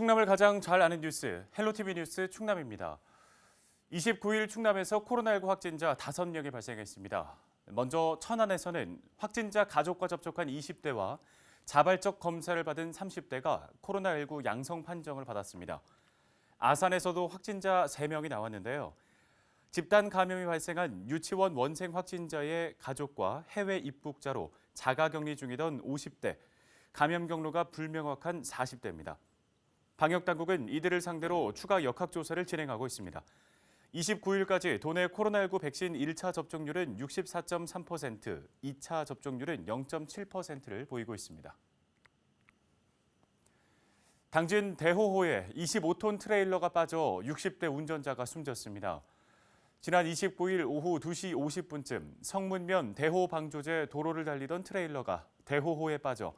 충남을 가장 잘 아는 뉴스, 헬로티비 뉴스 충남입니다. 29일 충남에서 코로나19 확진자 5명이 발생했습니다. 먼저 천안에서는 확진자 가족과 접촉한 20대와 자발적 검사를 받은 30대가 코로나19 양성 판정을 받았습니다. 아산에서도 확진자 3명이 나왔는데요. 집단 감염이 발생한 유치원 원생 확진자의 가족과 해외 입국자로 자가격리 중이던 50대, 감염 경로가 불명확한 40대입니다. 방역당국은 이들을 상대로 추가 역학조사를 진행하고 있습니다. 29일까지 도내 코로나19 백신 1차 접종률은 64.3%, 2차 접종률은 0.7%를 보이고 있습니다. 당진 대호호에 25톤 트레일러가 빠져 60대 운전자가 숨졌습니다. 지난 29일 오후 2시 50분쯤 성문면 대호 방조제 도로를 달리던 트레일러가 대호호에 빠져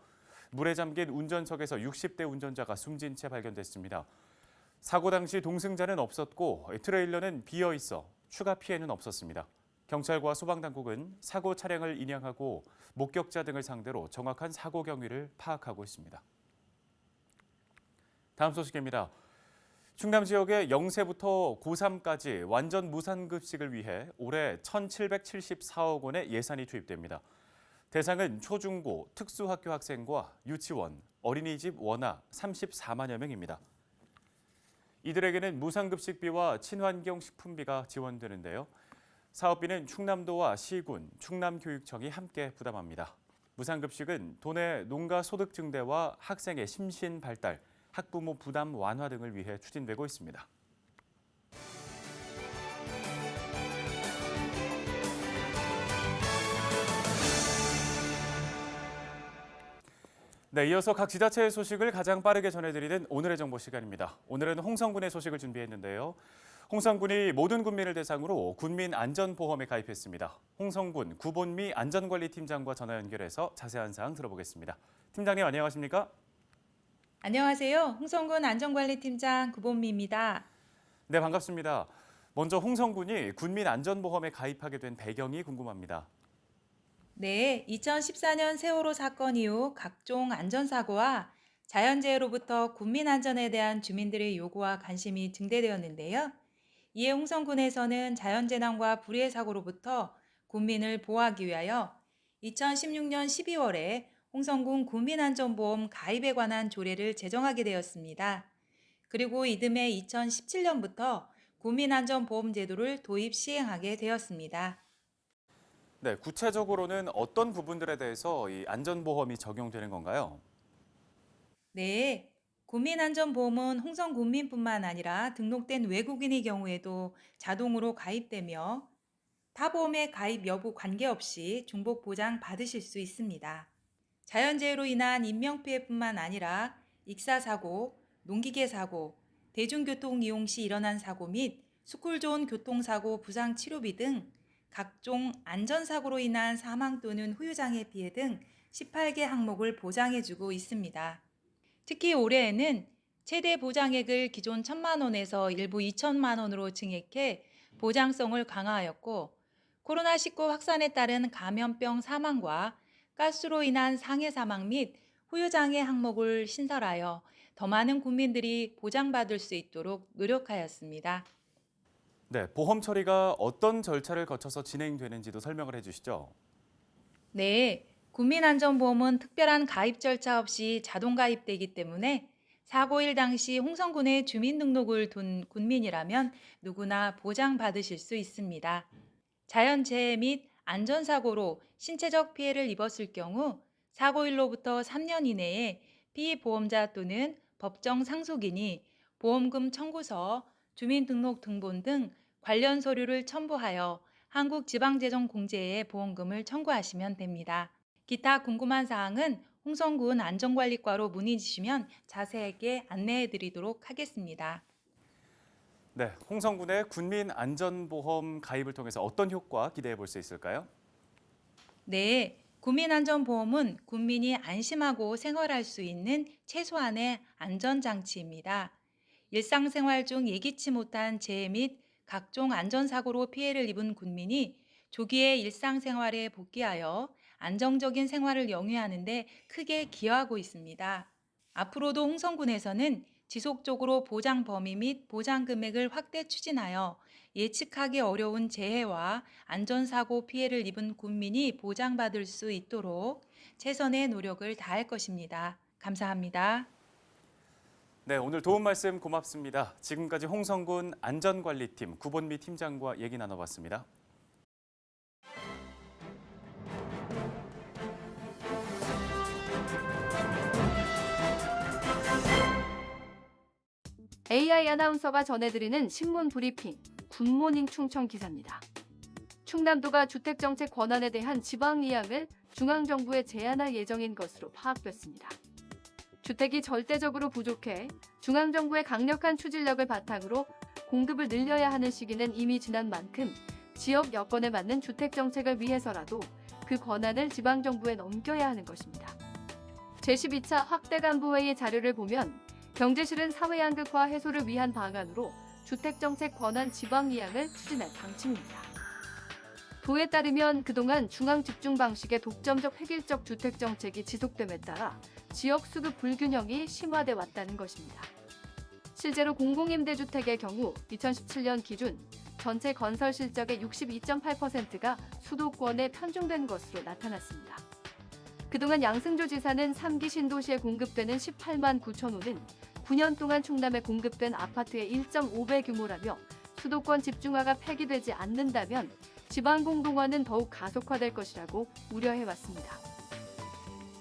물에 잠긴 운전석에서 60대 운전자가 숨진 채 발견됐습니다. 사고 당시 동승자는 없었고 트레일러는 비어 있어 추가 피해는 없었습니다. 경찰과 소방당국은 사고 차량을 인양하고 목격자 등을 상대로 정확한 사고 경위를 파악하고 있습니다. 다음 소식입니다. 충남 지역의 0세부터 고3까지 완전 무상급식을 위해 올해 1,774억 원의 예산이 투입됩니다. 대상은 초중고, 특수학교 학생과 유치원, 어린이집 원아 34만여 명입니다. 이들에게는 무상급식비와 친환경 식품비가 지원되는데요. 사업비는 충남도와 시군, 충남교육청이 함께 부담합니다. 무상급식은 도내 농가 소득 증대와 학생의 심신 발달, 학부모 부담 완화 등을 위해 추진되고 있습니다. 네, 이어서 각 지자체의 소식을 가장 빠르게 전해드리는 오늘의 정보 시간입니다. 오늘은 홍성군의 소식을 준비했는데요. 홍성군이 모든 군민을 대상으로 군민안전보험에 가입했습니다. 홍성군 구본미 안전관리팀장과 전화 연결해서 자세한 사항 들어보겠습니다. 팀장님 안녕하십니까? 안녕하세요. 홍성군 안전관리팀장 구본미입니다. 네, 반갑습니다. 먼저 홍성군이 군민안전보험에 가입하게 된 배경이 궁금합니다. 네, 2014년 세월호 사건 이후 각종 안전사고와 자연재해로부터 국민 안전에 대한 주민들의 요구와 관심이 증대되었는데요. 이에 홍성군에서는 자연재난과 불의의 사고로부터 국민을 보호하기 위하여 2016년 12월에 홍성군 국민안전보험 가입에 관한 조례를 제정하게 되었습니다. 그리고 이듬해 2017년부터 국민안전보험 제도를 도입 시행하게 되었습니다. 네, 구체적으로는 어떤 부분들에 대해서 이 안전보험이 적용되는 건가요? 네, 국민안전보험은 홍성 국민뿐만 아니라 등록된 외국인의 경우에도 자동으로 가입되며 타보험의 가입 여부 관계없이 중복 보장 받으실 수 있습니다. 자연재해로 인한 인명피해뿐만 아니라 익사사고, 농기계 사고, 대중교통 이용 시 일어난 사고 및 스쿨존 교통사고 부상치료비 등 각종 안전사고로 인한 사망 또는 후유장애 피해 등 18개 항목을 보장해주고 있습니다. 특히 올해에는 최대 보장액을 기존 1,000만 원에서 일부 2천만 원으로 증액해 보장성을 강화하였고 코로나19 확산에 따른 감염병 사망과 가스로 인한 상해 사망 및 후유장애 항목을 신설하여 더 많은 국민들이 보장받을 수 있도록 노력하였습니다. 네, 보험 처리가 어떤 절차를 거쳐서 진행되는지도 설명을 해주시죠. 네, 국민안전보험은 특별한 가입 절차 없이 자동 가입되기 때문에 사고일 당시 홍성군에 주민등록을 둔 군민이라면 누구나 보장받으실 수 있습니다. 자연재해 및 안전사고로 신체적 피해를 입었을 경우 사고일로부터 3년 이내에 피보험자 또는 법정 상속인이 보험금 청구서, 주민등록 등본 등 관련 서류를 첨부하여 한국지방재정공제에 보험금을 청구하시면 됩니다. 기타 궁금한 사항은 홍성군 안전관리과로 문의 주시면 자세하게 안내해 드리도록 하겠습니다. 네, 홍성군의 군민안전보험 가입을 통해서 어떤 효과 기대해 볼 수 있을까요? 네, 국민안전보험은 국민이 안심하고 생활할 수 있는 최소한의 안전장치입니다. 일상생활 중 예기치 못한 재해 및 각종 안전사고로 피해를 입은 국민이 조기에 일상생활에 복귀하여 안정적인 생활을 영위하는 데 크게 기여하고 있습니다. 앞으로도 홍성군에서는 지속적으로 보장 범위 및 보장 금액을 확대 추진하여 예측하기 어려운 재해와 안전사고 피해를 입은 국민이 보장받을 수 있도록 최선의 노력을 다할 것입니다. 감사합니다. 네, 오늘 도움 말씀 고맙습니다. 지금까지 홍성군 안전관리팀 구본미 팀장과 얘기 나눠봤습니다. AI 아나운서가 전해드리는 신문 브리핑, 굿모닝 충청 기사입니다. 충남도가 주택정책 권한에 대한 지방 이양을 중앙정부에 제안할 예정인 것으로 파악됐습니다. 주택이 절대적으로 부족해 중앙정부의 강력한 추진력을 바탕으로 공급을 늘려야 하는 시기는 이미 지난 만큼 지역 여건에 맞는 주택정책을 위해서라도 그 권한을 지방정부에 넘겨야 하는 것입니다. 제12차 확대간부회의 자료를 보면 경제실은 사회양극화 해소를 위한 방안으로 주택정책 권한 지방 이양을 추진할 방침입니다. 도에 따르면 그동안 중앙 집중 방식의 독점적 획일적 주택정책이 지속됨에 따라 지역 수급 불균형이 심화돼 왔다는 것입니다. 실제로 공공임대주택의 경우 2017년 기준 전체 건설 실적의 62.8%가 수도권에 편중된 것으로 나타났습니다. 그동안 양승조 지사는 3기 신도시에 공급되는 18만 9천 호는 9년 동안 충남에 공급된 아파트의 1.5배 규모라며 수도권 집중화가 폐기되지 않는다면 지방 공동화는 더욱 가속화될 것이라고 우려해왔습니다.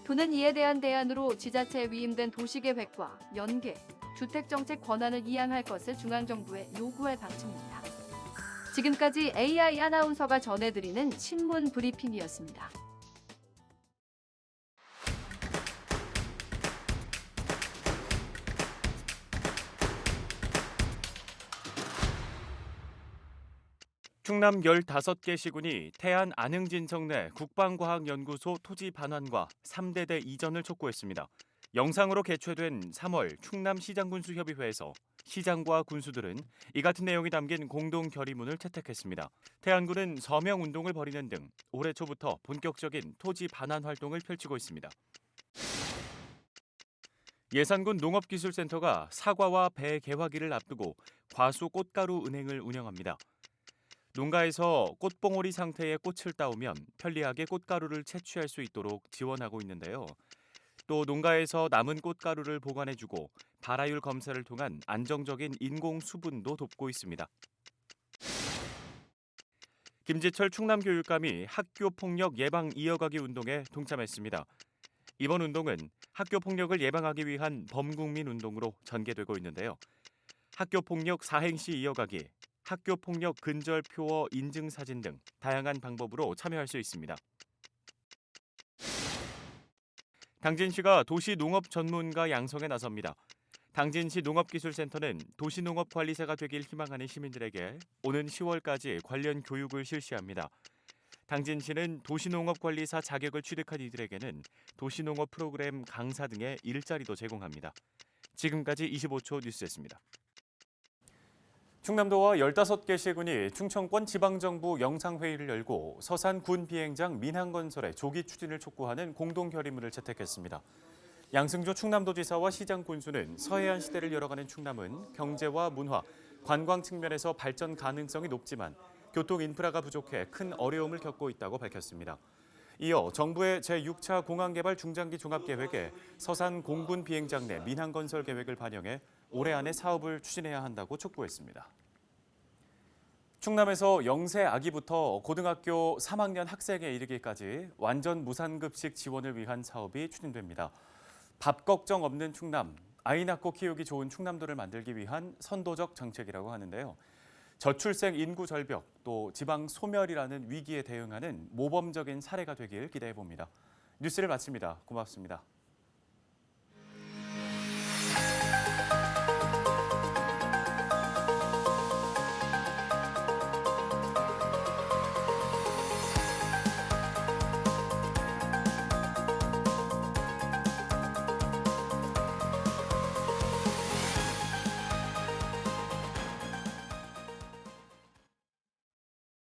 도는 이에 대한 대안으로 지자체에 위임된 도시계획과 연계, 주택정책 권한을 이양할 것을 중앙정부에 요구할 방침입니다. 지금까지 AI 아나운서가 전해드리는 신문 브리핑이었습니다. 충남 15개 시군이 태안 안흥진성 내 국방과학연구소 토지 반환과 3대대 이전을 촉구했습니다. 영상으로 개최된 3월 충남시장군수협의회에서 시장과 군수들은 이 같은 내용이 담긴 공동 결의문을 채택했습니다. 태안군은 서명운동을 벌이는 등 올해 초부터 본격적인 토지 반환 활동을 펼치고 있습니다. 예산군 농업기술센터가 사과와 배 개화기를 앞두고 과수 꽃가루 은행을 운영합니다. 농가에서 꽃봉오리 상태의 꽃을 따오면 편리하게 꽃가루를 채취할 수 있도록 지원하고 있는데요. 또 농가에서 남은 꽃가루를 보관해주고 발화율 검사를 통한 안정적인 인공 수분도 돕고 있습니다. 김지철 충남교육감이 학교폭력 예방 이어가기 운동에 동참했습니다. 이번 운동은 학교폭력을 예방하기 위한 범국민 운동으로 전개되고 있는데요. 학교폭력 사행시 이어가기, 학교폭력 근절 표어 인증 사진 등 다양한 방법으로 참여할 수 있습니다. 당진시가 도시농업 전문가 양성에 나섭니다. 당진시 농업기술센터는 도시농업관리사가 되길 희망하는 시민들에게 오는 10월까지 관련 교육을 실시합니다. 당진시는 도시농업관리사 자격을 취득한 이들에게는 도시농업 프로그램 강사 등의 일자리도 제공합니다. 지금까지 25초 뉴스였습니다. 충남도와 15개 시군이 충청권 지방정부 영상회의를 열고 서산 군 비행장 민항건설의 조기 추진을 촉구하는 공동결의문을 채택했습니다. 양승조 충남도지사와 시장 군수는 서해안 시대를 열어가는 충남은 경제와 문화, 관광 측면에서 발전 가능성이 높지만 교통 인프라가 부족해 큰 어려움을 겪고 있다고 밝혔습니다. 이어 정부의 제6차 공항개발 중장기 종합계획에 서산 공군 비행장 내 민항건설 계획을 반영해 올해 안에 사업을 추진해야 한다고 촉구했습니다. 충남에서 영세 아기부터 고등학교 3학년 학생에 이르기까지 완전 무상급식 지원을 위한 사업이 추진됩니다. 밥 걱정 없는 충남, 아이 낳고 키우기 좋은 충남도를 만들기 위한 선도적 정책이라고 하는데요. 저출생 인구 절벽, 또 지방 소멸이라는 위기에 대응하는 모범적인 사례가 되길 기대해 봅니다. 뉴스를 마칩니다. 고맙습니다.